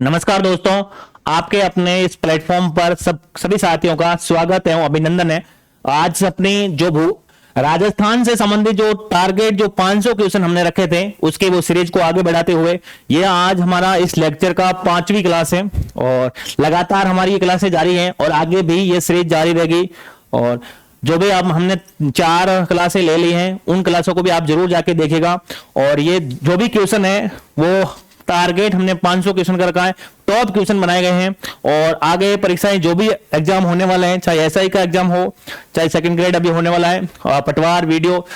नमस्कार दोस्तों, आपके अपने इस प्लेटफॉर्म पर सभी साथियों का स्वागत है, अभिनंदन है। आज अपनी जो राजस्थान से संबंधित जो टारगेट जो 500 क्वेश्चन हमने रखे थे उसके वो सीरीज को आगे बढ़ाते हुए ये आज हमारा इस लेक्चर का 5वीं क्लास है और लगातार हमारी ये क्लासें जारी हैं और आगे भी ये सीरीज जारी रहेगी। और जो भी आप हमने 4 क्लासें ले ली हैं उन क्लासों को भी आप जरूर जाके देखिएगा। और ये जो भी क्वेश्चन है वो टारगेट हमने 500 क्वेश्चन का रखा है, टॉप क्वेश्चन बनाए गए हैं। और आगे परीक्षाएं जो भी एग्जाम होने वाले हैं, चाहे एसआई का एग्जाम हो, चाहे सेकंड ग्रेड अभी होने वाला है, पटवार वीडियो,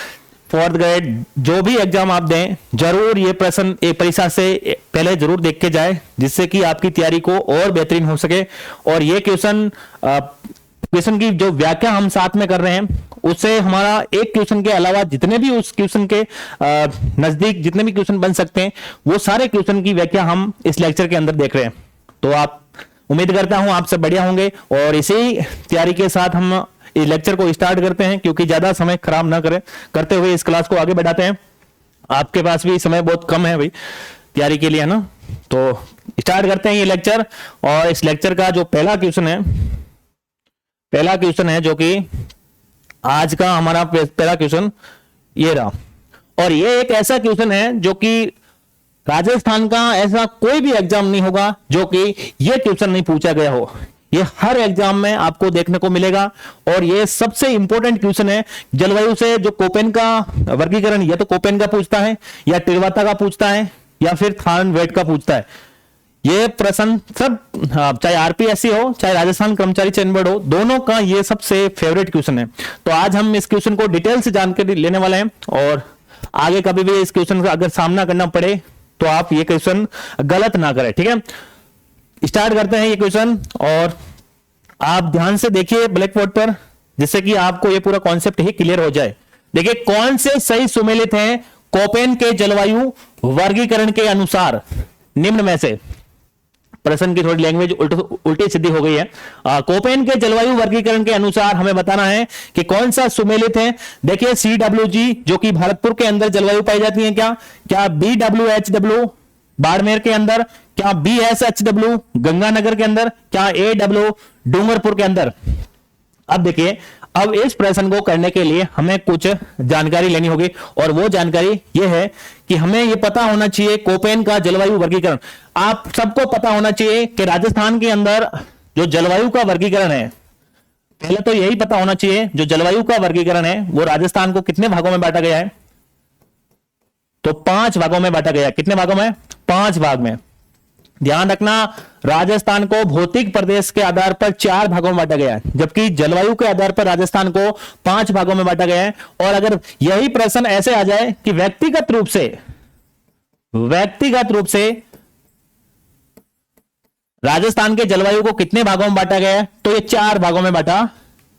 4th ग्रेड, जो भी एग्जाम आप दें जरूर ये प्रश्न एक परीक्षा से पहले जरूर देख के जाए, जिससे कि आपकी तैयारी को और बेहतरीन हो सके। और ये क्वेश्चन की जो व्याख्या हम साथ में कर रहे हैं उससे हमारा एक क्वेश्चन के अलावा जितने भी उस क्वेश्चन के नजदीक जितने भी क्वेश्चन बन सकते हैं वो सारे क्वेश्चन की व्याख्या हम इस लेक्चर के अंदर देख रहे हैं। तो आप उम्मीद करता हूं आप सब बढ़िया होंगे और इसी तैयारी के साथ हम इस लेक्चर को स्टार्ट करते हैं, क्योंकि ज्यादा समय खराब ना करते हुए इस क्लास को आगे बढ़ाते हैं। आपके पास भी समय बहुत कम है भाई तैयारी के लिए, है ना। तो स्टार्ट करते हैं ये लेक्चर। और इस लेक्चर का जो पहला क्वेश्चन है जो कि आज का हमारा पहला क्वेश्चन ये रहा। और ये एक ऐसा क्वेश्चन है जो कि राजस्थान का ऐसा कोई भी एग्जाम नहीं होगा जो कि ये क्वेश्चन नहीं पूछा गया हो। ये हर एग्जाम में आपको देखने को मिलेगा और ये सबसे इंपॉर्टेंट क्वेश्चन है। जलवायु से जो कोपेन का वर्गीकरण या तो कोपेन का पूछता है या टिर्वाता का पूछता है या फिर थार्नवेट का पूछता है। ये प्रश्न सब चाहे आरपीएससी हो चाहे राजस्थान कर्मचारी चयन बोर्ड हो, दोनों का ये सबसे फेवरेट क्वेश्चन है। तो आज हम इस क्वेश्चन को डिटेल से जानकारी लेने वाले हैं और आगे कभी भी इस क्वेश्चन का अगर सामना करना पड़े तो आप ये क्वेश्चन गलत ना करें, ठीक है। स्टार्ट करते हैं ये क्वेश्चन और आप ध्यान से देखिए ब्लैक बोर्ड पर, जिससे कि आपको ये पूरा कॉन्सेप्ट ही क्लियर हो जाए। देखिए कौन से सही सुमेलित हैं कोपेन के जलवायु वर्गीकरण के अनुसार निम्न में से। प्रश्न की थोड़ी लैंग्वेज उल्टी सीधी हो गई है। कोपेन के जलवायु वर्गीकरण के अनुसार हमें बताना है कि कौन सा सुमेलित है। देखिए CWG जो कि भरतपुर के अंदर जलवायु पाई जाती है, क्या BWHW बाड़मेर के अंदर, क्या BSHW गंगानगर के अंदर, क्या AW डूंगरपुर के अंदर। अब देखिए, अब इस प्रश्न को करने के लिए हमें कुछ जानकारी लेनी होगी और वो जानकारी ये है कि हमें ये पता होना चाहिए कोपेन का जलवायु वर्गीकरण। आप सबको पता होना चाहिए कि राजस्थान के अंदर जो जलवायु का वर्गीकरण है, पहले तो यही पता होना चाहिए जो जलवायु का वर्गीकरण है वो राजस्थान को कितने भागों में बांटा गया है। तो 5 भागों में बांटा गया है। कितने भागों में? 5 भाग में। ध्यान रखना, राजस्थान को भौतिक प्रदेश के आधार पर 4 भागों में बांटा गया है, जबकि जलवायु के आधार पर राजस्थान को 5 भागों में बांटा गया है। और अगर यही प्रश्न ऐसे आ जाए कि व्यक्तिगत रूप से राजस्थान के जलवायु को कितने भागों में बांटा गया है, तो ये 4 भागों में बांटा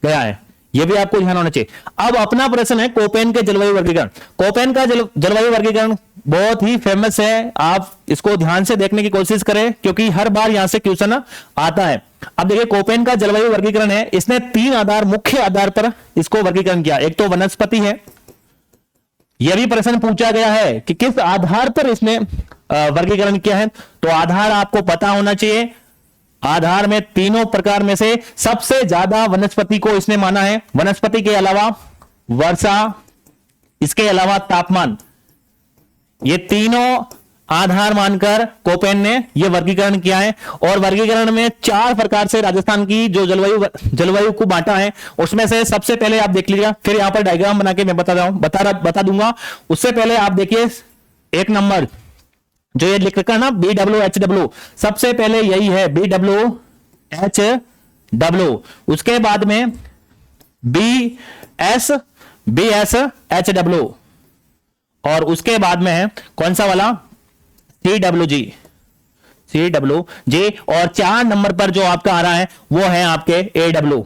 गया है। यह भी आपको ध्यान होना चाहिए। अब अपना प्रश्न है कोपेन के जलवायु वर्गीकरण। कोपेन का जलवायु वर्गीकरण बहुत ही फेमस है, आप इसको ध्यान से देखने की कोशिश करें क्योंकि हर बार यहां से क्वेश्चन आता है। अब देखिए कोपेन का जलवायु वर्गीकरण है, इसने 3 मुख्य आधार पर इसको वर्गीकरण किया। एक तो वनस्पति है, यह भी प्रश्न पूछा गया है कि किस आधार पर इसने वर्गीकरण किया है। तो आधार आपको पता होना चाहिए। आधार में तीनों प्रकार में से सबसे ज्यादा वनस्पति को इसने माना है। वनस्पति के अलावा वर्षा, इसके अलावा तापमान, ये तीनों आधार मानकर कोपेन ने यह वर्गीकरण किया है। और वर्गीकरण में 4 प्रकार से राजस्थान की जो जलवायु को बांटा है उसमें से सबसे पहले आप देख लीजिएगा, फिर यहां पर डायग्राम बना के मैं बता दूंगा। उससे पहले आप देखिए 1 नंबर जो ये लिख रखा है ना BWHW, सबसे पहले यही है BWHW। उसके बाद में BSHW और उसके बाद में है कौन सा वाला CWG। और 4 नंबर पर जो आपका आ रहा है वो है आपके AW।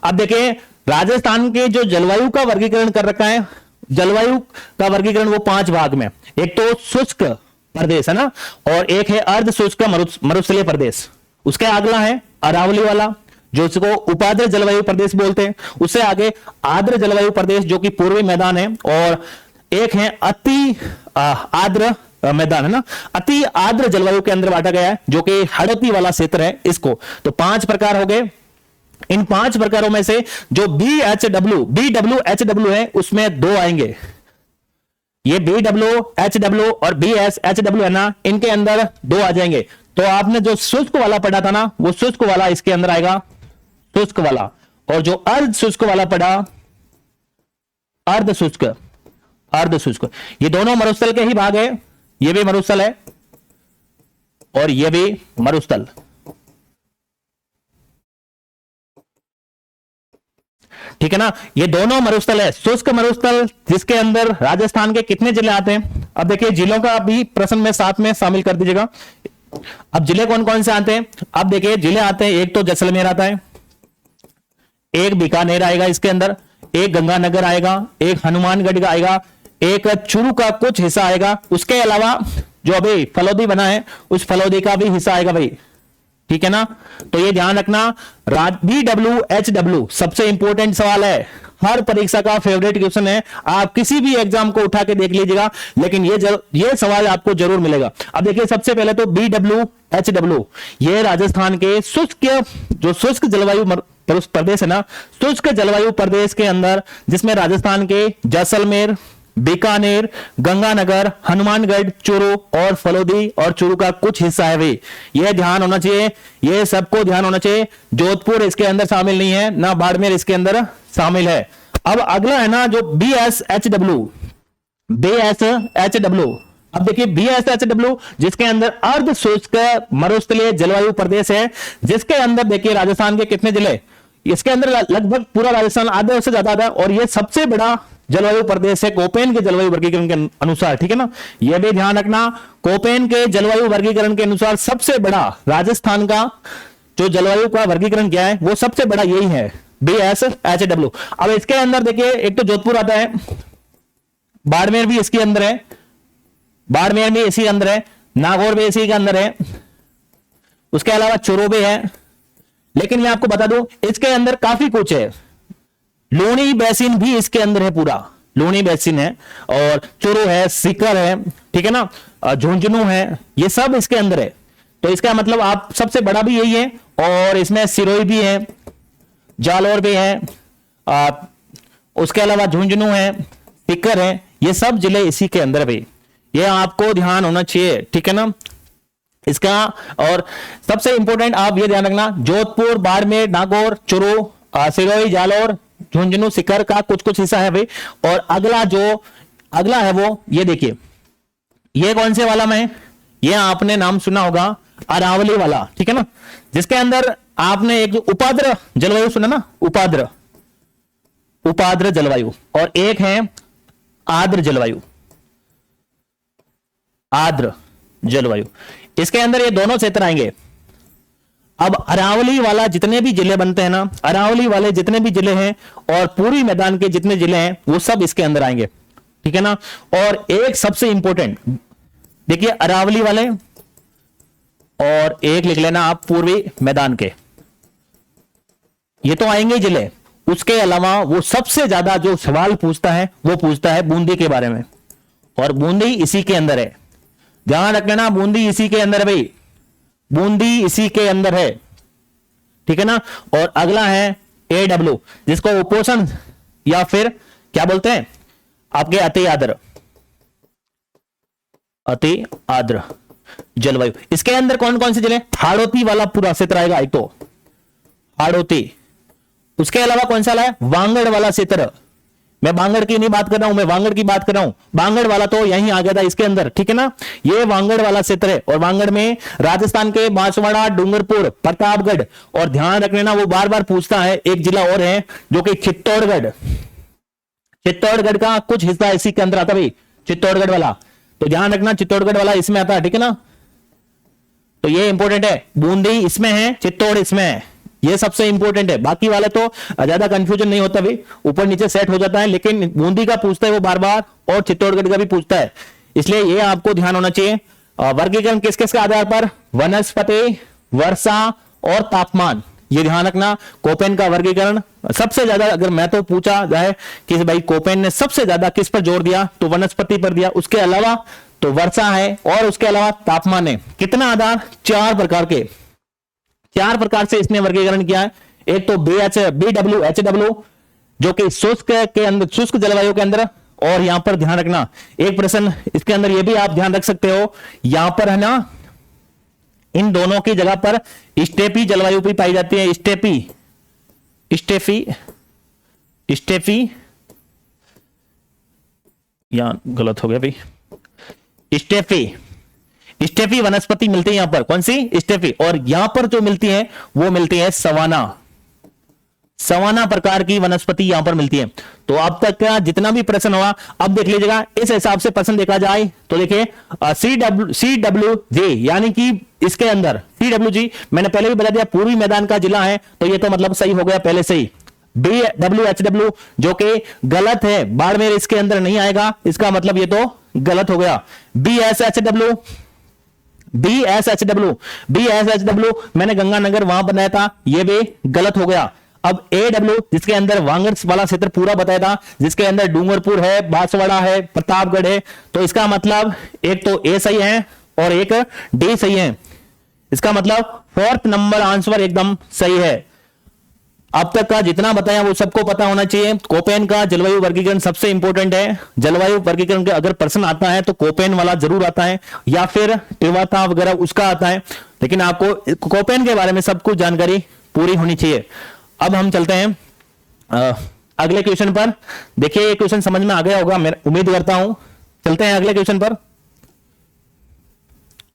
अब देखिए राजस्थान के जो जलवायु का वर्गीकरण कर रखा है, जलवायु का वर्गीकरण वो 5 भाग में। एक तो शुष्क प्रदेश है ना, और एक है अर्ध शुष्क मरुस्थलीय प्रदेश। उसके अगला है अरावली वाला जो इसको उपाद्र जलवायु प्रदेश बोलते हैं। उससे आगे आर्द्र जलवायु प्रदेश जो कि पूर्वी मैदान है, और एक है अति आर्द्र मैदान है ना, अति आर्द्र जलवायु के अंदर बांटा गया है, जो कि हड़ौती वाला क्षेत्र है इसको। तो 5 प्रकार हो गए। इन 5 प्रकारों में से जो BWHW है उसमें 2 आएंगे। ये BWHW और BSHW है ना, इनके अंदर 2 आ जाएंगे। तो आपने जो शुष्क वाला पढ़ा था ना, वो शुष्क वाला इसके अंदर आएगा, शुष्क वाला। और जो अर्ध शुष्क वाला पढ़ा, अर्ध शुष्क, अर्ध शुष्क, ये दोनों मरुस्थल के ही भाग है। ये भी मरुस्थल है और ये भी मरुस्थल। ठीक है ना, ये दोनों मरुस्थल है। शुष्क मरुस्थल जिसके अंदर राजस्थान के कितने जिले आते हैं? अब देखिए जिलों का भी प्रश्न में साथ में शामिल कर दीजिएगा। अब जिले कौन कौन से आते हैं? अब देखिए जिले आते हैं, एक तो जैसलमेर आता है, एक बीकानेर आएगा इसके अंदर, एक गंगानगर आएगा, एक हनुमानगढ़ का आएगा, एक चूरू का कुछ हिस्सा आएगा। उसके अलावा जो अभी फलौदी बना है उस फलौदी का भी हिस्सा आएगा भाई। ठीक है ना, तो ये ध्यान रखना। BWHW सबसे इंपॉर्टेंट सवाल है, हर परीक्षा का फेवरेट क्वेश्चन है। आप किसी भी एग्जाम को उठा के देख लीजिएगा, लेकिन ये सवाल आपको जरूर मिलेगा। अब देखिए सबसे पहले तो BWHW, ये राजस्थान के शुष्क जलवायु प्रदेश है ना, शुष्क जलवायु प्रदेश के अंदर, जिसमें राजस्थान के जैसलमेर, बीकानेर, गंगानगर, हनुमानगढ़, चूरू और फलौदी और चूरू का कुछ हिस्सा है भाई। ये ध्यान होना चाहिए, ये सबको ध्यान होना चाहिए। जोधपुर इसके अंदर शामिल नहीं है, ना बाड़मेर इसके अंदर शामिल है। अब अगला है ना जो BSHW, अब देखिए BSHW जिसके अंदर अर्ध शुष्क मरुस्थलीय जलवायु प्रदेश है, जिसके अंदर देखिए राजस्थान के कितने जिले, इसके अंदर लगभग पूरा राजस्थान आधे से ज्यादा था। और ये सबसे बड़ा जलवायु प्रदेश है कोपेन के जलवायु वर्गीकरण के अनुसार। ठीक है ना, यह भी ध्यान रखना, कोपेन के जलवायु वर्गीकरण के अनुसार सबसे बड़ा राजस्थान का जो जलवायु का वर्गीकरण किया है वो सबसे बड़ा यही है, BSHW। अब इसके अंदर देखिए एक तो जोधपुर आता है, बाड़मेर भी इसके अंदर है, बाड़मेर भी इसी अंदर है, नागौर भी इसी के अंदर है, उसके अलावा चूरू भी है। लेकिन मैं आपको बता दूं इसके अंदर काफी कुछ है, लूणी बेसिन भी इसके अंदर है, पूरा लूणी बेसिन है, और चूरू है, सीकर है, ठीक है ना, झुंझुनू है, ये सब इसके अंदर है। तो इसका मतलब आप सबसे बड़ा भी यही है। और इसमें सिरोही भी है, जालौर भी है, उसके अलावा झुंझुनू है, सीकर है, ये सब जिले इसी के अंदर भी। ये आपको ध्यान होना चाहिए, ठीक है ना इसका। और सबसे इंपॉर्टेंट आप ये ध्यान रखना, जोधपुर, बाड़मेर, नागौर, चूरू, सिरोही, जालौर, झुंझुनू, सीकर का कुछ कुछ हिस्सा है भाई। और अगला है वो ये देखिए, ये कौन से वाला में, ये आपने नाम सुना होगा अरावली वाला, ठीक है ना, जिसके अंदर आपने एक जो उपाद्र जलवायु सुना ना, उपाद्र जलवायु, और एक है आर्द्र जलवायु, आर्द्र जलवायु। इसके अंदर ये दोनों क्षेत्र आएंगे। अब अरावली वाला जितने भी जिले बनते हैं ना, अरावली वाले जितने भी जिले हैं और पूरी मैदान के जितने जिले हैं वो सब इसके अंदर आएंगे, ठीक है ना। और एक सबसे इंपॉर्टेंट देखिए अरावली वाले, और एक लिख लेना आप पूर्वी मैदान के, ये तो आएंगे जिले। उसके अलावा वो सबसे ज्यादा जो सवाल पूछता है वो पूछता है बूंदी के बारे में, और बूंदी इसी के अंदर है, ध्यान रखना, बूंदी इसी के अंदर है भाई, बूंदी इसी के अंदर है, ठीक है ना। और अगला है AW, जिसको उपोषण या फिर क्या बोलते हैं आपके अति आर्द्र जलवायु। इसके अंदर कौन कौन से जिले, हाड़ौती वाला पूरा क्षेत्र आएगा, एक तो हाड़ौती, उसके अलावा कौन सा है, वांगड़ वाला क्षेत्र। मैं बांगड़ की नहीं बात कर रहा हूं, मैं वांगड़ की बात कर रहा हूं, बांगड़ वाला तो यहीं आ गया था इसके अंदर, ठीक है ना। ये वांगड़ वाला क्षेत्र है, और वांगड़ में राजस्थान के बांसवाड़ा, डूंगरपुर, प्रतापगढ़, और ध्यान रख लेना वो बार बार पूछता है, एक जिला और है जो कि चित्तौड़गढ़, चित्तौड़गढ़ का कुछ हिस्सा इसी के अंदर आता भाई, चित्तौड़गढ़ वाला, तो ध्यान रखना चित्तौड़गढ़ वाला इसमें आता है, ठीक है ना। तो ये इंपॉर्टेंट है, बूंदी इसमें है, चित्तौड़ इसमें है, ये सबसे इंपॉर्टेंट है। बाकी वाले तो ज्यादा कंफ्यूजन नहीं होता भाई, ऊपर नीचे सेट हो जाता है, लेकिन बूंदी का पूछता है वो बार बार, और चित्तौड़गढ़ का भी पूछता है, इसलिए ये आपको ध्यान होना चाहिए। वर्गीकरण किस किस के आधार पर, वनस्पति, वर्षा और तापमान, ये ध्यान रखना। कोपेन का वर्गीकरण सबसे ज्यादा, अगर मैं तो पूछा जाए कि भाई कोपेन ने सबसे ज्यादा किस पर जोर दिया, तो वनस्पति पर दिया। उसके अलावा तो वर्षा है और उसके अलावा तापमान है। कितना आधार? 4 प्रकार से इसने वर्गीकरण किया है। एक तो BWH जो कि शुष्क के अंदर, शुष्क जलवायु के अंदर। और यहां पर ध्यान रखना एक प्रश्न इसके अंदर ये भी आप ध्यान रख सकते हो, यहां पर है ना इन दोनों की जगह पर स्टेपी जलवायु भी पाई जाती है। स्टेपी यहां गलत हो गया भाई, स्टेपी वनस्पति मिलती है यहां पर। कौन सी? स्टेपी। और यहां पर जो मिलती है वो मिलती है सवाना प्रकार की वनस्पति यहां पर मिलती है। तो अब तक का जितना भी प्रश्न हुआ अब देख लीजिएगा, इस हिसाब से प्रश्न देखा जाए तो देखिए CWJ यानी कि इसके अंदर CWG मैंने पहले भी बता दिया पूर्वी मैदान का जिला है, तो ये तो मतलब सही हो गया पहले से ही। BWHW जो कि गलत है, बाड़मेर इसके अंदर नहीं आएगा, इसका मतलब ये तो गलत हो गया। BSHW मैंने गंगानगर वहां बनाया था, ये भी गलत हो गया। अब AW जिसके अंदर वांगड़ वाला क्षेत्र पूरा बताया था, जिसके अंदर डूंगरपुर है, बांसवाड़ा है, प्रतापगढ़ है, तो इसका मतलब एक तो A सही है और एक D सही है। इसका मतलब 4th नंबर आंसर एकदम सही है। अब तक का जितना बताया वो सबको पता होना चाहिए। कोपेन का जलवायु वर्गीकरण सबसे इंपॉर्टेंट है। जलवायु वर्गीकरण के अगर प्रश्न आता है तो कोपेन वाला जरूर आता है या फिर टिवाता वगैरह उसका आता है, लेकिन आपको कोपेन के बारे में सब कुछ जानकारी पूरी होनी चाहिए। अब हम चलते हैं अगले क्वेश्चन पर। देखिए ये क्वेश्चन समझ में आ गया होगा, मैं उम्मीद करता हूं। चलते हैं अगले क्वेश्चन पर।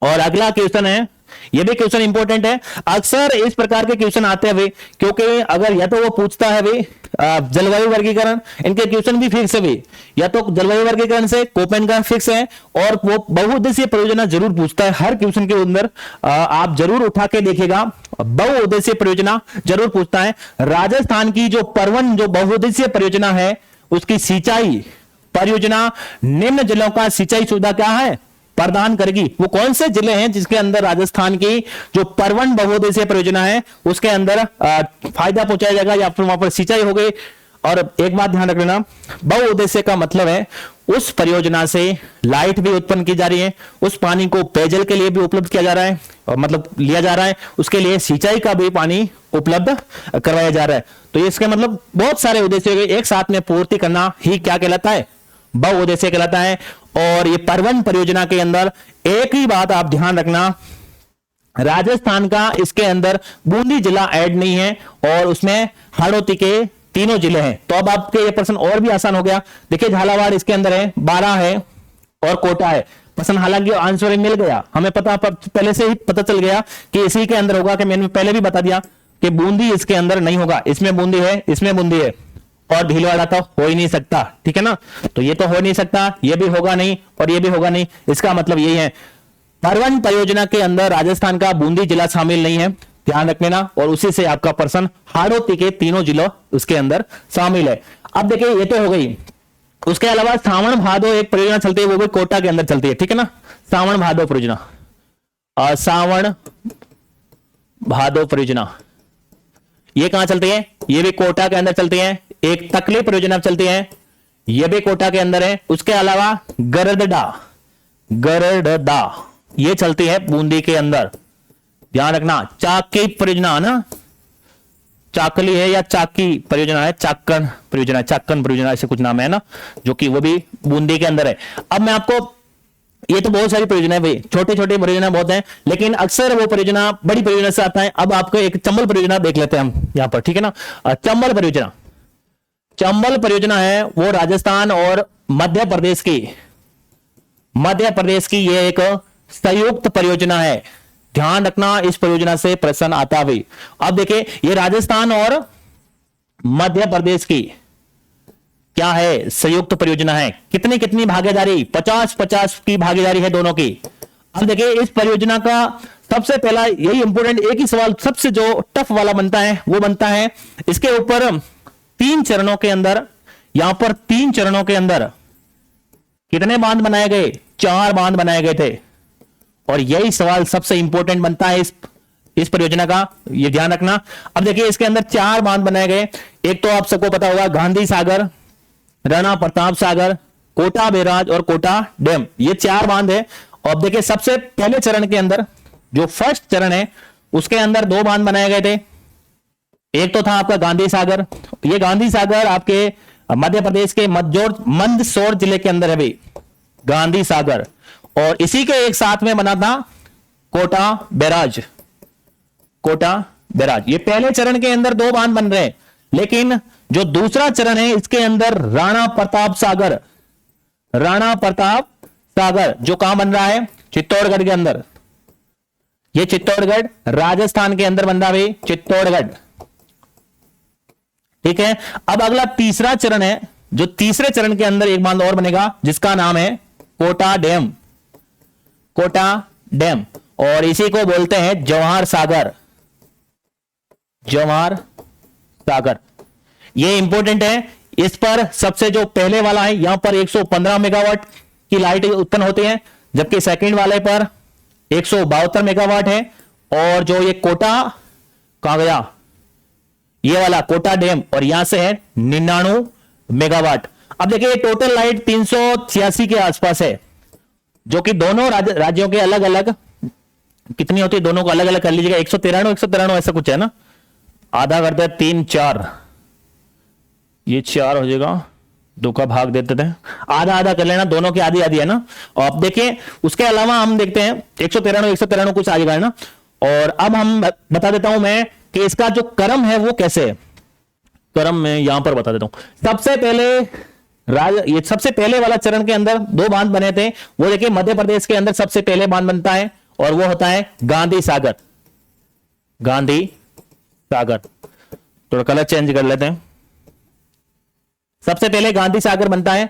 और अगला क्वेश्चन है, यह भी क्वेश्चन इंपॉर्टेंट है। अक्सर इस प्रकार के क्वेश्चन आते हैं क्योंकि अगर या तो वो पूछता है जलवायु वर्गीकरण, इनके क्वेश्चन भी फिक्स है या तो जलवायु वर्गीकरण से कोपेन का फिक्स है, और वो बहुउद्देशीय परियोजना जरूर पूछता है हर क्वेश्चन के अंदर। आप जरूर उठा के देखिएगा, बहुउद्देशीय परियोजना जरूर पूछता है। राजस्थान की जो परवन जो बहुउद्देशीय परियोजना है उसकी सिंचाई परियोजना निम्न जिलों का सिंचाई सुविधा क्या है प्रदान करेगी। वो कौन से जिले हैं जिसके अंदर राजस्थान की जो परवन बहुउद्देशीय परियोजना है उसके अंदर फायदा पहुंचाया जाएगा या फिर वहां पर सिंचाई हो गई। और एक बात ध्यान रख लेना, बहुउद्देशीय का मतलब है उस परियोजना से लाइट भी उत्पन्न की जा रही है, उस पानी को पेयजल के लिए भी उपलब्ध किया जा रहा है, और मतलब लिया जा रहा है, उसके लिए सिंचाई का भी पानी उपलब्ध करवाया जा रहा है। तो इसका मतलब बहुत सारे उद्देश्य एक साथ में पूर्ति करना ही क्या कहलाता है? बहुउद्देशीय कहलाता है। और ये परवन परियोजना के अंदर एक ही बात आप ध्यान रखना, राजस्थान का इसके अंदर बूंदी जिला ऐड नहीं है और उसमें हाड़ौती के 3 जिले हैं। तो अब आपके ये प्रश्न और भी आसान हो गया। देखिए झालावाड़ इसके अंदर है, 12 है और कोटा है। प्रश्न हालांकि आंसर मिल गया, हमें पहले से ही पता चल गया कि इसी के अंदर होगा, कि मैंने पहले भी बता दिया कि बूंदी इसके अंदर नहीं होगा। इसमें बूंदी है, इसमें बूंदी है, और भीलवाड़ा तो हो ही नहीं सकता, ठीक है ना। तो ये तो हो नहीं सकता, ये भी होगा नहीं और ये भी होगा नहीं। इसका मतलब यही है परवन परियोजना के अंदर राजस्थान का बूंदी जिला शामिल नहीं है, ध्यान रख लेना। और उसी से आपका प्रश्न हाड़ौती के 3 जिलों उसके अंदर शामिल है। अब देखिए ये तो हो गई, उसके अलावा सावन भादो एक परियोजना चलती है, वो भी कोटा के अंदर चलती है, ठीक है ना। सावन भादो परियोजना, और सावन भादो परियोजना ये कहां चलती है? ये भी कोटा के अंदर चलती है। एक तकली परियोजना चलती है, ये भी कोटा के अंदर है। उसके अलावा गरडदा ये चलती है बूंदी के अंदर, ध्यान रखना। चाकी परियोजना है ना, चाकली है या चाकी परियोजना है, चाक्कन परियोजना ऐसे कुछ नाम है ना, जो कि वो भी बूंदी के अंदर है। अब मैं आपको, ये तो बहुत सारी परियोजना है भाई, छोटे छोटे परियोजना बहुत हैं, लेकिन अक्सर वो परियोजना बड़ी परियोजना से आता है। अब आपको एक चंबल परियोजना देख लेते हैं हम यहां पर, ठीक है ना। चंबल परियोजना है वो राजस्थान और मध्य प्रदेश की ये एक संयुक्त परियोजना है, ध्यान रखना। इस परियोजना से प्रश्न आता है। अब देखिए ये राजस्थान और मध्य प्रदेश की क्या है? संयुक्त परियोजना है। कितनी भागीदारी? 50-50 की भागीदारी है दोनों की। अब देखिए इस परियोजना का सबसे पहला यही इंपोर्टेंट एक ही सवाल सबसे जो टफ वाला बनता है वो बनता है इसके ऊपर 3 चरणों के अंदर, यहां पर 3 चरणों के अंदर कितने बांध बनाए गए? 4 बांध बनाए गए थे। और यही सवाल सबसे इंपॉर्टेंट बनता है इस परियोजना का, ये ध्यान रखना। अब देखिए इसके अंदर 4 बांध बनाए गए। एक तो आप सबको पता होगा गांधी सागर, राणा प्रताप सागर, कोटा बैराज और कोटा डैम, ये 4 बांध है। और देखिए सबसे पहले चरण के अंदर जो फर्स्ट चरण है उसके अंदर 2 बांध बनाए गए थे। एक तो था आपका गांधी सागर, ये गांधी सागर आपके मध्य प्रदेश के मंदसौर जिले के अंदर है भाई, गांधी सागर। और इसी के एक साथ में बना था कोटा बैराज, कोटा बैराज। ये पहले चरण के अंदर 2 बांध बन रहे हैं, लेकिन जो दूसरा चरण है इसके अंदर राणा प्रताप सागर, राणा प्रताप सागर जो कहां बन रहा है, चित्तौड़गढ़ के अंदर। ये चित्तौड़गढ़ राजस्थान के अंदर बन रहा है, चित्तौड़गढ़, ठीक है। अब अगला तीसरा चरण है, जो तीसरे चरण के अंदर एक बांध और बनेगा जिसका नाम है कोटा डैम, कोटा डैम। और इसी को बोलते हैं जवाहर सागर, जवाहर सागर। ये इंपॉर्टेंट है। इस पर सबसे जो पहले वाला है यहां पर 115 मेगावाट की लाइट उत्पन्न होती है, जबकि सेकंड वाले पर 172 मेगावाट है। और जो ये कोटा कहां गया, ये वाला कोटा डैम, और यहां से है 99 मेगावाट। अब देखिए टोटल लाइट 386 के आसपास है, जो कि दोनों राज्यों के अलग अलग कितनी होती है, दोनों को अलग अलग कर लीजिएगा। 193 ऐसा कुछ है ना, आधा करते हैं 3 4, ये 4 हो जाएगा, 2 का भाग देते थे, आधा आधा कर लेना, दोनों की आधी आधी है ना। और अब देखिए उसके अलावा हम देखते हैं 193 कुछ आ जाएगा है ना। और अब हम बता देता हूं मैं कि इसका जो क्रम है वो कैसे है, क्रम में यहां पर बता देता हूं। सबसे पहले ये सबसे पहले वाला चरण के अंदर 2 बांध बने थे, वो देखिए मध्य प्रदेश के अंदर सबसे पहले बांध बनता है और वो होता है गांधी सागर, गांधी सागर। थोड़ा कलर चेंज कर लेते हैं। सबसे पहले गांधी सागर बनता है,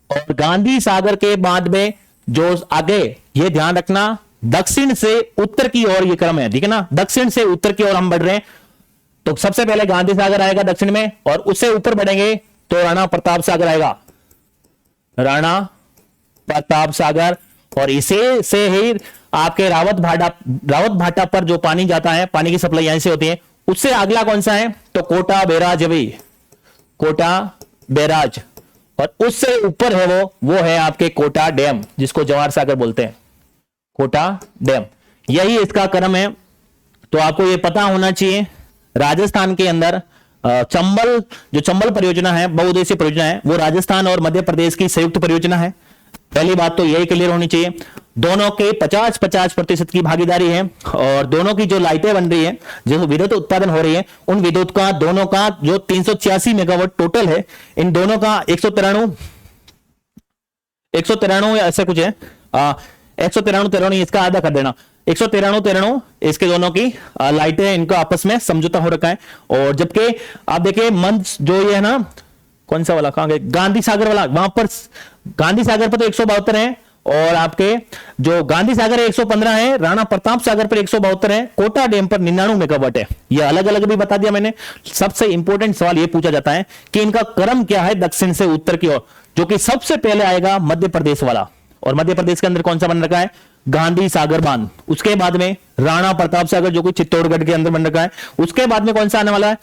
और गांधी सागर के बाद में जो आगे, ये ध्यान रखना, दक्षिण से उत्तर की ओर ये क्रम है, ठीक है ना, दक्षिण से उत्तर की ओर हम बढ़ रहे हैं। तो सबसे पहले गांधी सागर आएगा दक्षिण में, और उससे ऊपर बढ़ेंगे तो राणा प्रताप सागर आएगा, राणा प्रताप सागर। और इसे से ही आपके रावत भाटा पर जो पानी जाता है, पानी की सप्लाई यहीं से होती है। उससे अगला कौन सा है, तो कोटा बैराज है भाई, कोटा बैराज। और उससे ऊपर है वो है आपके कोटा डैम, जिसको जवाहर सागर बोलते हैं, कोटा डैम। यही इसका क्रम है। तो आपको ये पता होना चाहिए, राजस्थान के अंदर चंबल परियोजना है, बहुउद्देशीय परियोजना है, वो राजस्थान और मध्य प्रदेश की संयुक्त परियोजना है। पहली बात तो यही क्लियर होनी चाहिए। दोनों के 50-50% की भागीदारी है, और दोनों की जो लाइटें बन रही है, जो विद्युत उत्पादन हो रही है, उन विद्युत का दोनों का जो 386 मेगावाट टोटल है, इन दोनों का 193 ऐसा कुछ है, 193 इसका आधा कर देना, 193 इसके दोनों की लाइटें, इनका आपस में समझौता हो रखा है। और जबकि आप देखिए मंच जो ये है ना, कौन सा वाला, कहां गए, गांधी सागर वाला, वहां पर गांधी सागर पर तो 172 है, और आपके जो गांधी सागर है 115 है, राणा प्रताप सागर पर 172 है, कोटा डैम पर 99 मेगावाट है। ये अलग अलग भी बता दिया मैंने। सबसे इंपॉर्टेंट सवाल ये पूछा जाता है कि इनका क्रम क्या है दक्षिण से उत्तर की ओर, जो कि सबसे पहले आएगा मध्य प्रदेश वाला। और मध्य प्रदेश के अंदर कौन सा बन रखा है, गांधी सागर बांध। उसके बाद में राणा प्रताप सागर जो कि चित्तौड़गढ़ के अंदर बन रखा है। उसके बाद में कौन सा आने वाला है,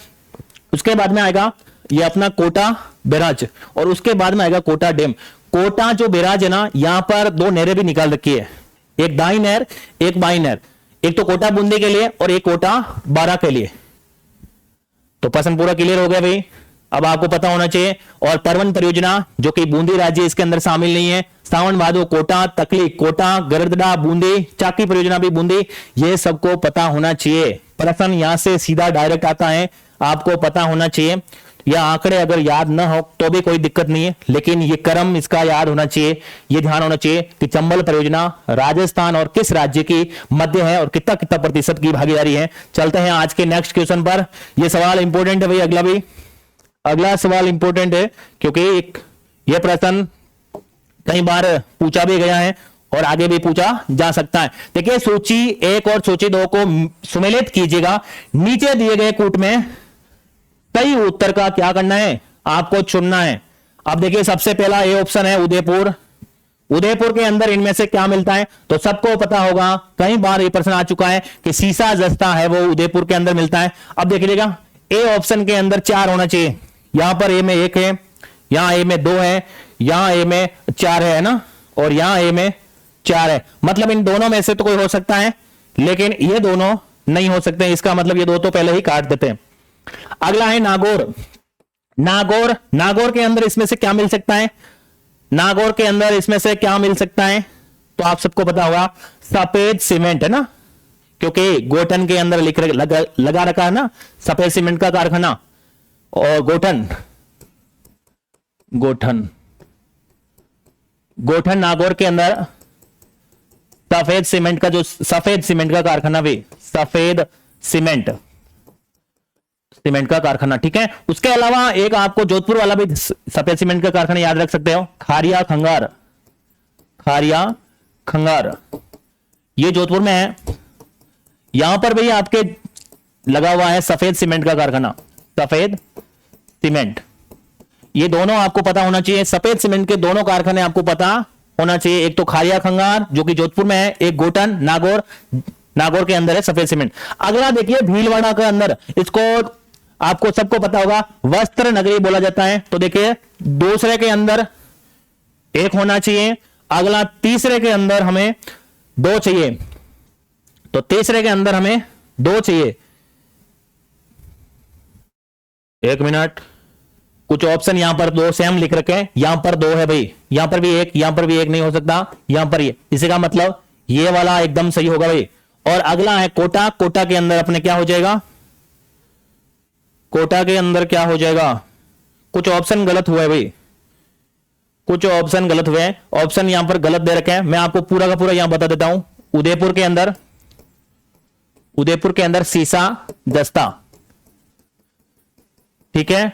उसके बाद में आएगा ये अपना कोटा बैराज, और उसके बाद में आएगा कोटा डैम। कोटा जो बैराज है ना, यहां पर 2 नहरें भी निकाल रखी है, एक दाई नहर एक बाई नहर, एक तो कोटा बूंदी के लिए और एक कोटा बारा के लिए। तो प्रश्न पूरा क्लियर हो गया भाई। अब आपको पता होना चाहिए। और परवन परियोजना जो कि बूंदी राज्य इसके अंदर शामिल नहीं है, सावन भादो कोटा, तकली कोटा, गरदड़ा बूंदी, चाकी परियोजना भी बूंदी, ये सबको पता होना चाहिए। प्रश्न यहां से सीधा डायरेक्ट आता है, आपको पता होना चाहिए। या आंकड़े अगर याद ना हो तो भी कोई दिक्कत नहीं है, लेकिन ये क्रम इसका याद होना चाहिए। ये ध्यान होना चाहिए कि चंबल परियोजना राजस्थान और किस राज्य की मध्य है और कितना कितना प्रतिशत की भागीदारी है। चलते हैं आज के नेक्स्ट क्वेश्चन पर। यह सवाल इंपॉर्टेंट है भाई, अगला सवाल इंपॉर्टेंट है, क्योंकि यह प्रश्न कई बार पूछा भी गया है और आगे भी पूछा जा सकता है। देखिए सूची 1 और सूची 2 को सुमेलित कीजिएगा। नीचे दिए गए कूट में सही उत्तर का क्या करना है, आपको चुनना है। अब देखिए सबसे पहला ए ऑप्शन है उदयपुर। उदयपुर के अंदर इनमें से क्या मिलता है, तो सबको पता होगा, कई बार ये प्रश्न आ चुका है कि सीसा जस्ता है वो उदयपुर के अंदर मिलता है। अब देख लीजिएगा ए ऑप्शन के अंदर 4 होना चाहिए, यहां पर ए में 1 है, यहां ए में 2 है, यहां ए में 4 है ना, और यहां ए में 4 है, मतलब इन दोनों में से तो कोई हो सकता है, लेकिन ये दोनों नहीं हो सकते, इसका मतलब ये दो तो पहले ही काट देते हैं। अगला है नागौर। नागौर, नागौर के अंदर इसमें से क्या मिल सकता है? नागौर के अंदर इसमें से क्या मिल सकता है? तो आप सबको पता होगा सफेद सीमेंट है ना, क्योंकि गोठन के अंदर लगा रखा है ना सफेद सीमेंट का कारखाना, और गोठन गोठन गोठन नागौर के अंदर सफेद सीमेंट का, जो सफेद सीमेंट का कारखाना भी, सफेद सीमेंट का कारखाना, ठीक है। उसके अलावा एक आपको जोधपुर वाला भी सफेद सीमेंट का कारखाना याद रख सकते हो, खारिया खंगार। खारिया खंगार ये जोधपुर में है, यहां पर भी आपके लगा हुआ है सफेद सीमेंट का कारखाना, सफेद सीमेंट। ये दोनों आपको पता होना चाहिए, सफेद सीमेंट के दोनों कारखाने आपको पता होना चाहिए। एक तो खारिया खंगार जो कि जोधपुर में है, एक गोटन नागौर, नागौर के अंदर है सफेद सीमेंट। अगला देखिए भीलवाड़ा के अंदर, इसको आपको सबको पता होगा वस्त्र नगरी बोला जाता है। तो देखिए दूसरे के अंदर एक होना चाहिए, अगला तीसरे के अंदर हमें 2 चाहिए, तो तीसरे के अंदर हमें 2 चाहिए। एक मिनट, कुछ ऑप्शन यहां पर 2 सेम लिख रखे हैं, यहां पर 2 है भाई, यहां पर भी एक, यहां पर भी एक नहीं हो सकता, यहां पर ये, इसी का मतलब ये वाला एकदम सही होगा भाई। और अगला है कोटा। कोटा के अंदर अपने क्या हो जाएगा? कोटा के अंदर क्या हो जाएगा? कुछ ऑप्शन गलत हुआ है भाई, कुछ ऑप्शन गलत हुए हैं, ऑप्शन यहां पर गलत दे रखे हैं, मैं आपको पूरा का पूरा यहां बता देता हूं। उदयपुर के अंदर, उदयपुर के अंदर सीसा दस्ता, ठीक है।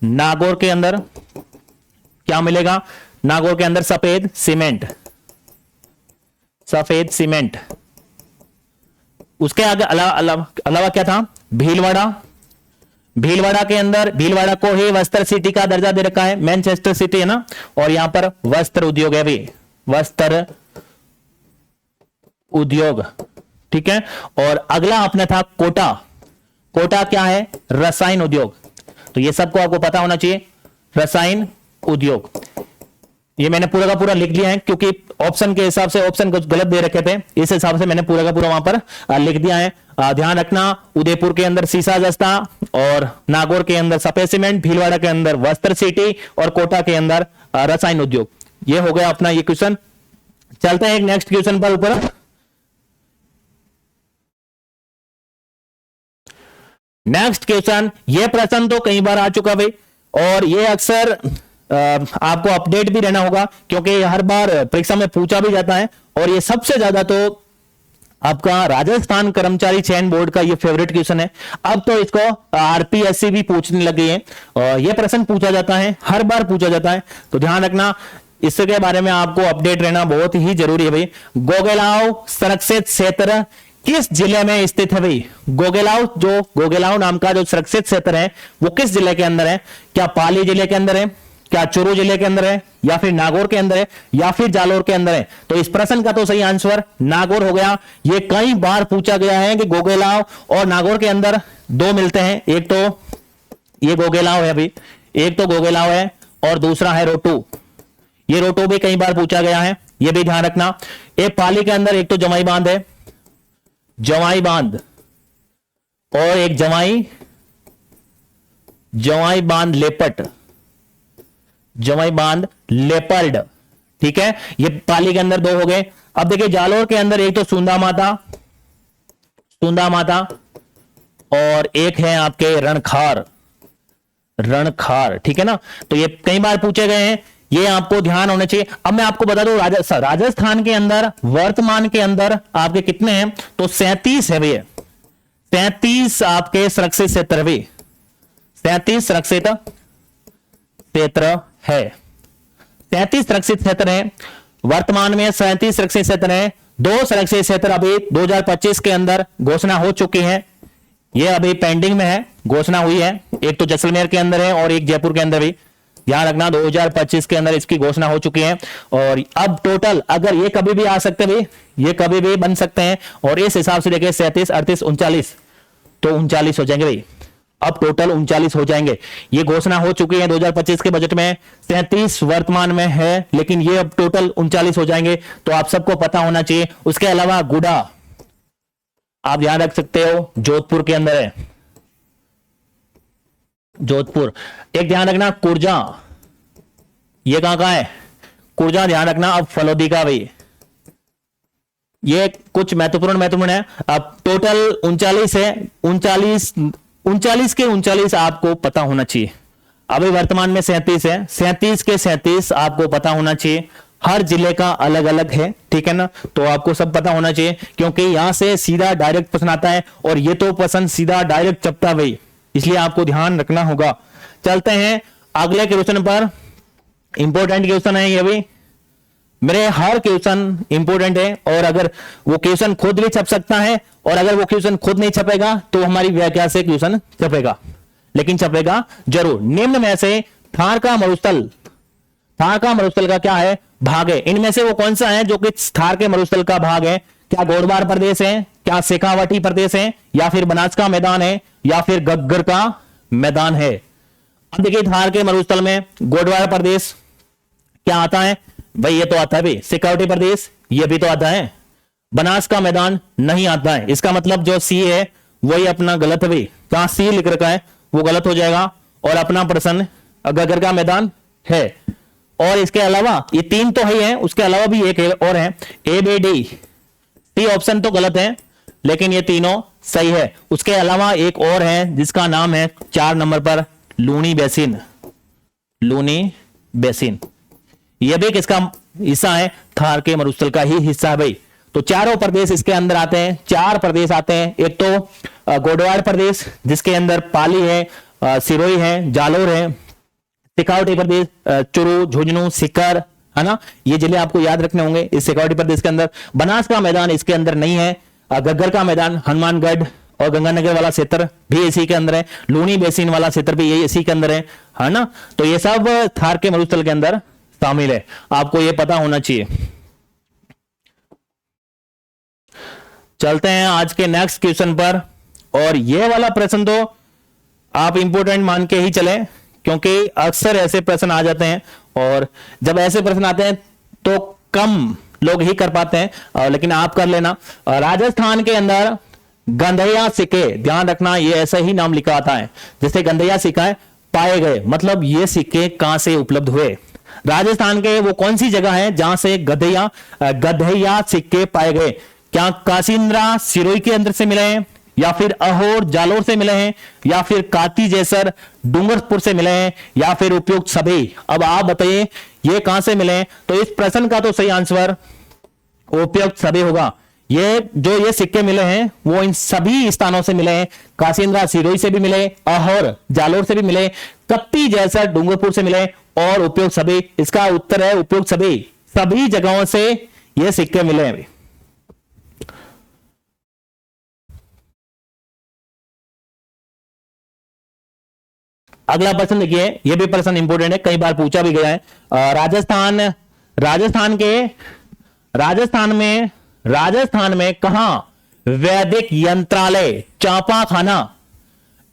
नागौर के अंदर क्या मिलेगा? नागौर के अंदर सफेद सीमेंट, सफेद सीमेंट। उसके आगे अलावा क्या था? भीलवाड़ा। भीलवाड़ा के अंदर, भीलवाड़ा को ही वस्त्र सिटी का दर्जा दे रखा है, मैनचेस्टर सिटी है ना, और यहां पर वस्त्र उद्योग है भी, वस्त्र उद्योग, ठीक है। और अगला अपना था कोटा। कोटा क्या है? रसायन उद्योग। तो ये सबको आपको पता होना चाहिए, रसायन उद्योग। ये मैंने पूरा का पूरा लिख लिया है, क्योंकि ऑप्शन के हिसाब से ऑप्शन कुछ गलत दे रखे थे, इस हिसाब से मैंने पूरा का पूरा वहां पर लिख दिया है। ध्यान रखना, उदयपुर के अंदर सीसा दस्ता, और नागौर के अंदर सफेद सीमेंट, भीलवाड़ा के अंदर वस्त्र सिटी, और कोटा के अंदर रसायन उद्योग। ये हो गया अपना ये क्वेश्चन। चलते हैं एक नेक्स्ट क्वेश्चन पर ऊपर। नेक्स्ट क्वेश्चन, ये प्रश्न तो कई बार आ चुका भाई, और ये अक्सर आपको अपडेट भी रहना होगा, क्योंकि हर बार परीक्षा में पूछा भी जाता है, और ये सबसे ज्यादा तो आपका राजस्थान कर्मचारी चयन बोर्ड का ये फेवरेट क्वेश्चन है। अब तो इसको आरपीएससी भी पूछने लग गई है, और ये प्रश्न पूछा जाता है, हर बार पूछा जाता है, तो ध्यान रखना, इसके बारे में आपको अपडेट रहना बहुत ही जरूरी है भाई। गोगेलाव संरक्षित क्षेत्र किस जिले में स्थित है भाई? गोगेलाव, जो गोगेलाव नाम का जो संरक्षित क्षेत्र है वो किस जिले के अंदर है? क्या पाली जिले के अंदर है, क्या चूरू जिले के अंदर है, या फिर नागौर के अंदर है, या फिर जालोर के अंदर है? तो इस प्रश्न का तो सही आंसर नागौर हो गया। ये कई बार पूछा गया है कि गोगेलाव और नागौर के अंदर 2 मिलते हैं, एक तो ये गोगेलाव है अभी, एक तो गोगेलाव है, और दूसरा है रोटू। ये रोटू भी कई बार पूछा गया है, ये भी ध्यान रखना। एक पाली के अंदर एक तो जमाई बांध है, जवाई बांध, और एक जवाई बांध लेपट, जवाई बांध लेपर्ड, ठीक है। ये पाली के अंदर 2 हो गए। अब देखिए जालोर के अंदर एक तो सुंदा माता, सुंदा माता, और एक है आपके रणखार, रणखार, ठीक है ना। तो ये कई बार पूछे गए हैं, ये आपको ध्यान होना चाहिए। अब मैं आपको बता दूं राजस्थान के अंदर वर्तमान के अंदर आपके कितने हैं? तो 37 है भैया, 37 आपके सुरक्षित क्षेत्र भी, 37 सुरक्षित क्षेत्र है, 37 सुरक्षित क्षेत्र है वर्तमान में, 37 सुरक्षित क्षेत्र है। 2 सुरक्षित क्षेत्र अभी 2025 के अंदर घोषणा हो चुकी है, ये अभी पेंडिंग में है, घोषणा हुई है। एक तो जैसलमेर के अंदर है और एक जयपुर के अंदर भी, ध्यान रखना 2025 के अंदर इसकी घोषणा हो चुकी है। और अब टोटल अगर ये कभी भी आ सकते भी, ये कभी भी बन सकते हैं, और इस हिसाब से देखिए 37, 38, 39, तो 39 हो जाएंगे भाई। अब टोटल 39 हो जाएंगे। ये घोषणा हो चुकी है 2025 के बजट में, 37 वर्तमान में है, लेकिन ये अब टोटल 39 हो जाएंगे, तो आप सबको पता होना चाहिए। उसके अलावा गुडा आप ध्यान रख सकते हो, जोधपुर के अंदर है, जोधपुर। एक ध्यान रखना कुर्जा, ये कहां है, कुर्जा ध्यान रखना। अब फलोदी का भाई, ये कुछ महत्वपूर्ण है। अब टोटल 39 है, 39 के 39 आपको पता होना चाहिए। अभी वर्तमान में 37 है, 37 के 37 आपको पता होना चाहिए। हर जिले का अलग अलग है, ठीक है ना, तो आपको सब पता होना चाहिए, क्योंकि यहां से सीधा डायरेक्ट प्रश्न आता है, और ये तो प्रश्न सीधा डायरेक्ट चपटा भाई, इसलिए आपको ध्यान रखना होगा। चलते हैं अगले क्वेश्चन पर। इंपॉर्टेंट क्वेश्चन है ये भी, मेरे हर क्वेश्चन इंपॉर्टेंट है, और अगर वो क्वेश्चन खुद भी छप सकता है, और अगर वो क्वेश्चन खुद नहीं छपेगा तो हमारी व्याख्या से क्वेश्चन छपेगा, लेकिन छपेगा जरूर। निम्न में से थार का मरुस्थल, थार का मरुस्थल का क्या है, भाग है। इनमें से वो कौन सा है जो कि थार के मरुस्थल का भाग है? क्या गोडवार प्रदेश है, क्या शेखावाटी प्रदेश है, या फिर बनास का मैदान है, या फिर गग्गर का मैदान है? अब देखिए थार के मरुस्थल में गोडवार प्रदेश क्या आता है भाई, ये तो आता है भाई। शेखावाटी प्रदेश ये भी तो आता है। बनास का मैदान नहीं आता है, इसका मतलब जो सी है वही अपना गलत है भाई, जहां सी लिख रखा है वो गलत हो जाएगा, और अपना प्रश्न गग्गर का मैदान है। और इसके अलावा ये तीन तो ही है, उसके अलावा भी एक और है, A B D. C option तो गलत है, लेकिन ये तीनों सही है। उसके अलावा एक और है जिसका नाम है 4 नंबर पर लूनी बेसिन, लूनी बेसिन। यह भी किसका हिस्सा है? थार के मरुस्थल का ही हिस्सा है भाई। तो चारों प्रदेश इसके अंदर आते हैं, 4 प्रदेश आते हैं। एक तो गोडवार प्रदेश जिसके अंदर पाली है, सिरोही है, जालोर है, शेखावाटी प्रदेश, चुरू, झुंझुनू, सीकर, है ना, ये जिले आपको याद रखने होंगे इस शेखावाटी प्रदेश के अंदर। बनास का मैदान इसके अंदर नहीं है। गग्गर का मैदान, हनुमानगढ़ और गंगानगर वाला क्षेत्र भी इसी के अंदर है। लूनी बेसिन वाला क्षेत्र भी यही इसी के अंदर है ना। तो ये सब थार के मरुस्थल के अंदर शामिल है, आपको ये पता होना चाहिए। चलते हैं आज के नेक्स्ट क्वेश्चन पर, और ये वाला प्रश्न तो आप इंपोर्टेंट मान के ही चले, क्योंकि अक्सर ऐसे प्रश्न आ जाते हैं, और जब ऐसे प्रश्न आते हैं तो कम लोग ही कर पाते हैं, लेकिन आप कर लेना। राजस्थान के अंदर गंधैया सिक्के, ध्यान रखना ये ऐसा ही नाम लिखा आता है, जैसे गंधैया सिक्के पाए गए, मतलब ये सिक्के कहां से उपलब्ध हुए? राजस्थान के वो कौन सी जगह है जहां से गधैया सिक्के पाए गए? क्या कासिंद्रा सिरोही के अंदर से मिले हैं, या फिर अहोर जालोर से मिले हैं, या फिर काती जैसर डूंगरपुर से मिले हैं, या फिर उपयुक्त सभी? अब आप बताइए ये कहां से मिले हैं? तो इस प्रश्न का तो सही आंसर उपयुक्त सभी होगा। ये सिक्के मिले हैं वो इन सभी स्थानों से मिले हैं। कासिंद्रा सिरोही से भी मिले, अहोर जालोर से भी मिले, कत्ती जैसर डूंगरपुर से मिले, और उपयुक्त सभी। इसका उत्तर है उपयुक्त सभी, सभी जगहों से ये सिक्के मिले हैं। अगला प्रश्न देखिए, यह भी प्रश्न इंपोर्टेंट है, कई बार पूछा भी गया है। राजस्थान में कहां वैदिक यंत्रालय चांपा खाना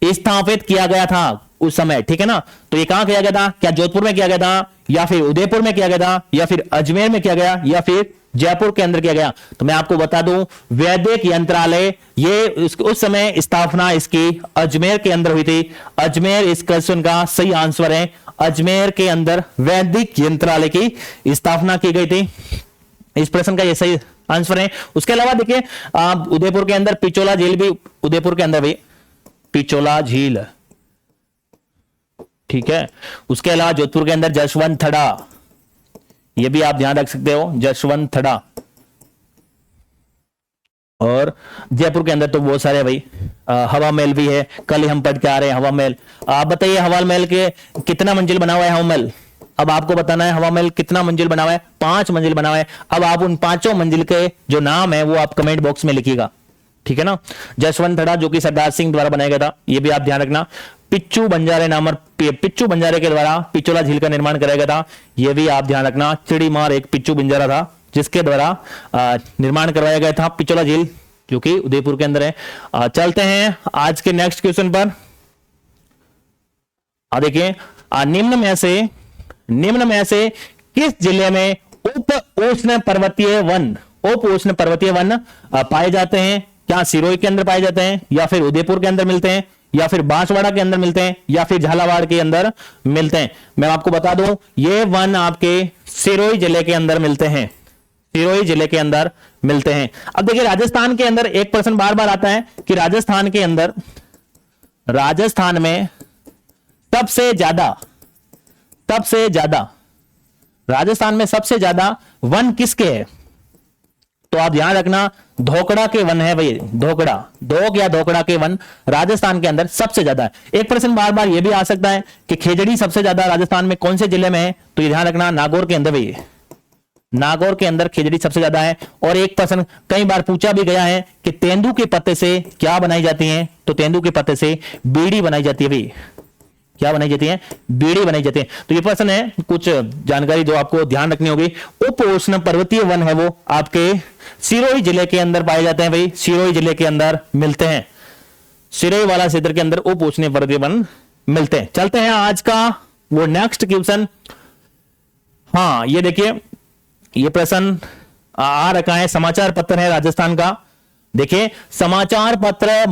स्थापित किया गया था उस समय? ठीक है ना, तो ये कहां किया गया था? क्या जोधपुर में किया गया था, या फिर उदयपुर में किया गया था, या फिर अजमेर में किया गया, या फिर जयपुर के अंदर किया गया? तो मैं आपको बता दूं, वैदिक यंत्रालय ये उस समय स्थापना इसकी अजमेर के अंदर हुई थी। अजमेर इस क्वेश्चन का सही आंसर है। अजमेर के अंदर वैदिक यंत्रालय की स्थापना की गई थी, इस प्रश्न का ये सही आंसर है। उसके अलावा देखिए उदयपुर के अंदर पिचोला झील भी, उदयपुर के अंदर भी पिचोला झील, ठीक है। उसके अलावा जोधपुर के अंदर जसवंत थड़ा, ये भी आप ध्यान रख सकते हो, जसवंत थड़ा। और जयपुर के अंदर तो बहुत सारे भाई, हवा महल भी है, कल ही हम पढ़ के आ रहे हैं हवा महल। आप बताइए हवा महल के कितना मंजिल बना हुआ है हवा महल? अब आपको बताना है हवा महल कितना मंजिल बना हुआ है। 5 मंजिल बना हुआ है। अब आप उन 5 मंजिल के जो नाम है वो आप कमेंट बॉक्स में लिखिएगा, ठीक है ना। जसवंत थड़ा जो कि सरदार सिंह द्वारा बनाया गया था, ये भी आप ध्यान रखना। पिच्चू बंजारे के द्वारा पिचोला झील का निर्माण कराया गया था, यह भी आप ध्यान रखना। चिड़ीमार एक पिच्चू बंजारा था जिसके द्वारा निर्माण करवाया गया था पिचोला झील, जो कि उदयपुर के अंदर है। चलते हैं आज के नेक्स्ट क्वेश्चन पर। अब देखिए निम्न में से किस जिले में उप उष्ण पर्वतीय वन पाए जाते हैं? क्या सिरोही के अंदर पाए जाते हैं, या फिर उदयपुर के अंदर मिलते हैं, या फिर बांसवाड़ा के अंदर मिलते हैं, या फिर झालावाड़ के अंदर मिलते हैं? मैं आपको बता दूं, ये वन आपके सिरोही जिले के अंदर मिलते हैं, सिरोही जिले के अंदर मिलते हैं। अब देखिए राजस्थान के अंदर एक प्रश्न बार बार आता है कि राजस्थान में सबसे ज्यादा वन किसके है? तो आप ध्यान रखना, धोकड़ा के वन है भाई, धोकड़ा के वन राजस्थान के अंदर सबसे ज्यादा है। एक प्रश्न बार बार यह भी आ सकता है कि खेजड़ी सबसे ज्यादा राजस्थान में कौन से जिले में है? तो ये ध्यान रखना, नागौर के अंदर भाई, नागौर के अंदर खेजड़ी सबसे ज्यादा है। और एक प्रश्न कई बार पूछा भी गया है कि तेंदू के पत्ते से क्या बनाई जाती है? तो तेंदू के पत्ते से बीड़ी बनाई जाती है भाई, क्या बनाई जाती है? बीड़ी बनाई जाती है। तो ये प्रश्न है, कुछ जानकारी जो आपको ध्यान रखनी होगी। उप उष्ण पर्वतीय वन है वो आपके सिरोही जिले के अंदर पाए जाते हैं भाई, सिरोही जिले के अंदर मिलते हैं, सिरोही वाला क्षेत्र के अंदर उप उष्ण पर्वतीय वन मिलते हैं। चलते हैं आज का वो नेक्स्ट क्वेश्चन। हाँ ये देखिए, ये प्रश्न आ रखा है, समाचार पत्र है राजस्थान का। देखिए समाचार पत्र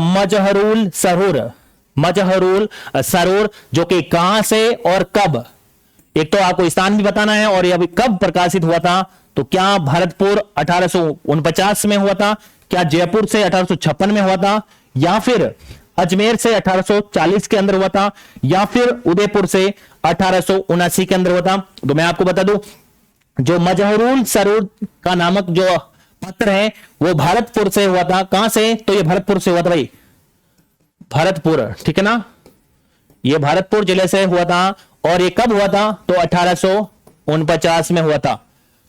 मजहरूल सरूर जो कि कहां से और कब, एक तो आपको स्थान भी बताना है और ये अभी कब प्रकाशित हुआ था। तो क्या भरतपुर 1849 में हुआ था, क्या जयपुर से 1856 में हुआ था, या फिर अजमेर से 1840 के अंदर हुआ था, या फिर उदयपुर से 1879 के अंदर हुआ था? तो मैं आपको बता दूं, जो मजहरूल सरूर का नामक जो पत्र है वो भरतपुर से हुआ था। कहां से? तो ये भरतपुर से हुआ था भाई, भरतपुर, ठीक है ना, ये भरतपुर जिले से हुआ था। और ये कब हुआ था? तो 1849 में हुआ था।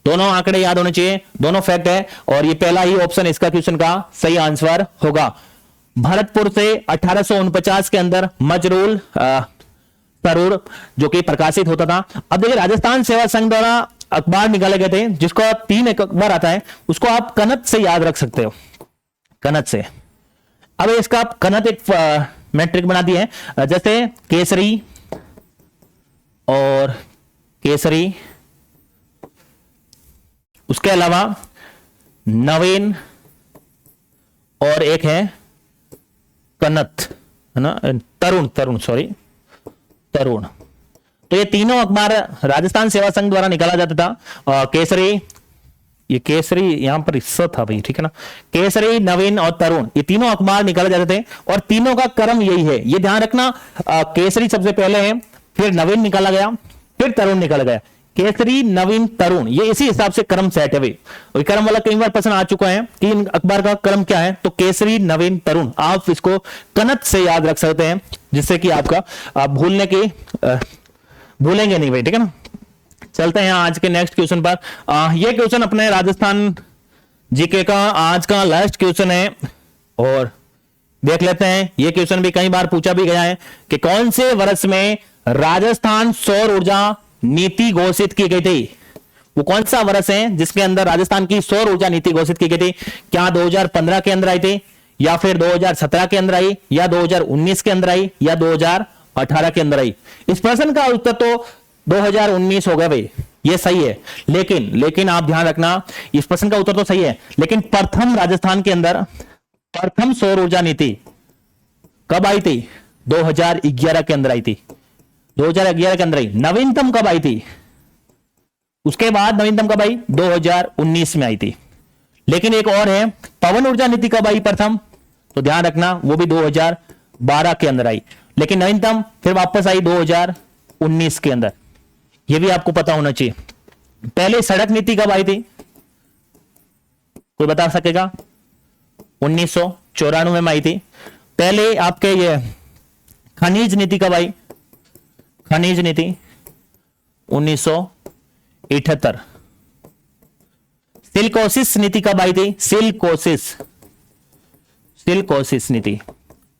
दोनों आंकड़े याद होने चाहिए, दोनों फैक्ट है, और ये पहला ही ऑप्शन इसका क्वेश्चन का सही आंसर होगा। भरतपुर से 1849 के अंदर मजरूल सरूर जो कि प्रकाशित होता था। अब देखिए राजस्थान सेवा संघ द्वारा अखबार निकाले गए थे, जिसको 3 अखबार आता है, उसको आप कनत से याद रख सकते हो, कनत से। अब इसका आप कनत एक मैट्रिक बना दी है, जैसे केसरी और केसरी, उसके अलावा नवीन, और एक है कनत, है ना, तरुण। तो ये तीनों अखबार राजस्थान सेवा संघ द्वारा निकाला जाता था। केसरी, ये केसरी यहां पर हिस्सा था भाई, ठीक है ना, केसरी, नवीन और तरुण, ये तीनों अखबार निकाले जाते थे, और तीनों का क्रम यही है, ये ध्यान रखना। केसरी सबसे पहले है, फिर नवीन निकाला गया, फिर तरुण निकाला गया। केसरी, नवीन, तरुण, ये इसी हिसाब से क्रम सेट है भाई। क्रम वाला कई बार प्रश्न आ चुका है कि इन अखबार का क्रम क्या है, तो केसरी, नवीन, तरुण, आप इसको कनत से याद रख सकते हैं, जिससे कि आपका आप भूलेंगे नहीं भाई, ठीक है ना। चलते हैं आज के नेक्स्ट क्वेश्चन पर। ये क्वेश्चन अपने राजस्थान जीके का आज का लास्ट क्वेश्चन है, और देख लेते हैं। ये क्वेश्चन भी कई बार पूछा भी गया है कि कौन से वर्ष में राजस्थान सौर ऊर्जा नीति घोषित की गई थी? वो कौन सा वर्ष है जिसके अंदर राजस्थान की सौर ऊर्जा नीति घोषित की गई थी? क्या 2015 के अंदर आई थी, या फिर 2017 के अंदर आई, या 2019 के अंदर आई, या 2018 के अंदर आई? इस प्रश्न का उत्तर तो 2019 हो गया भाई, ये सही है। लेकिन आप ध्यान रखना, इस प्रश्न का उत्तर तो सही है, लेकिन प्रथम राजस्थान के अंदर प्रथम सौर ऊर्जा नीति कब आई थी? 2011 के अंदर आई थी, 2011 के अंदर आई। नवीनतम कब आई थी? उसके बाद नवीनतम कब आई? 2019 में आई थी। लेकिन एक और है, पवन ऊर्जा नीति कब आई प्रथम? तो ध्यान रखना, वो भी 2012 के अंदर आई, लेकिन नवीनतम फिर वापस आई 2019 के अंदर। यह भी आपको पता होना चाहिए। पहले सड़क नीति कब आई थी? कोई बता सकेगा? 1994 में आई थी। पहले आपके ये खनिज नीति कब आई? खनिज नीति 1978। सिल्कोसिस नीति कब आई थी? सिल्कोसिस नीति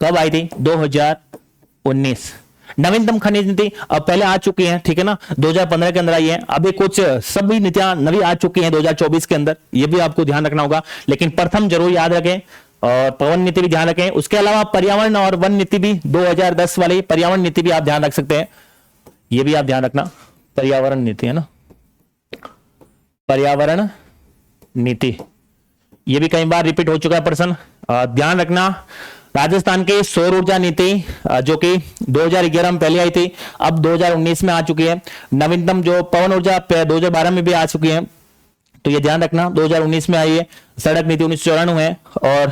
कब आई थी? 2019। नवीनतम खनिज नीति अब पहले आ चुकी है, ठीक है ना, 2015 के अंदर आई है। अभी कुछ सभी नीतियां नवी आ चुकी हैं 2024 के अंदर, ये भी आपको ध्यान रखना होगा। लेकिन प्रथम जरूर याद रखें, और पवन नीति भी ध्यान रखें। उसके अलावा पर्यावरण और वन नीति भी 2010 वाली पर्यावरण नीति भी आप ध्यान रख सकते हैं, ये भी आप ध्यान रखना। पर्यावरण नीति है ना, पर्यावरण नीति, ये भी कई बार रिपीट हो चुका है प्रश्न, ध्यान रखना। राजस्थान की सौर ऊर्जा नीति जो कि 2011 में पहले आई थी, अब 2019 में आ चुकी है। नवीनतम जो पवन ऊर्जा 2012 में भी आ चुकी है, तो ये ध्यान रखना 2019 में आई है। सड़क नीति 1994 है और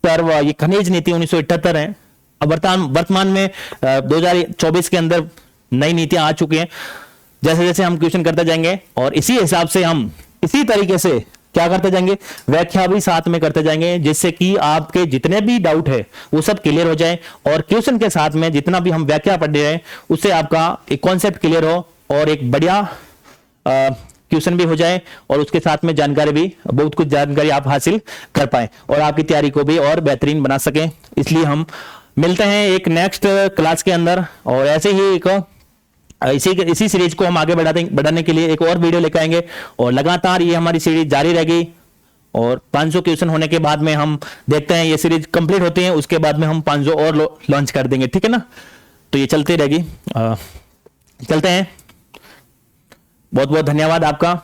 सर्व ये खनिज नीति 1978 है। अब वर्तमान में 2024 के अंदर नई नीतियां आ चुकी हैं। जैसे जैसे हम क्वेश्चन करते जाएंगे और इसी हिसाब से हम इसी तरीके से क्या करते जाएंगे, व्याख्या भी साथ में करते जाएंगे, जिससे कि आपके जितने भी डाउट है वो सब क्लियर हो जाए और क्वेश्चन के साथ में जितना भी हम व्याख्या पढ़ रहे हैं उससे आपका एक कॉन्सेप्ट क्लियर हो और एक बढ़िया क्वेश्चन भी हो जाए और उसके साथ में जानकारी भी, बहुत कुछ जानकारी आप हासिल कर पाए और आपकी तैयारी को भी और बेहतरीन बना सके। इसलिए हम मिलते हैं एक नेक्स्ट क्लास के अंदर और ऐसे ही एक इसी सीरीज को हम आगे बढ़ाने के लिए एक और वीडियो लेकर आएंगे और लगातार ये हमारी सीरीज जारी रहेगी। और 500 क्वेश्चन होने के बाद में हम देखते हैं ये सीरीज कंप्लीट होती है, उसके बाद में हम 500 और लॉन्च कर देंगे, ठीक है ना। तो ये चलती रहेगी, चलते हैं। बहुत बहुत धन्यवाद आपका।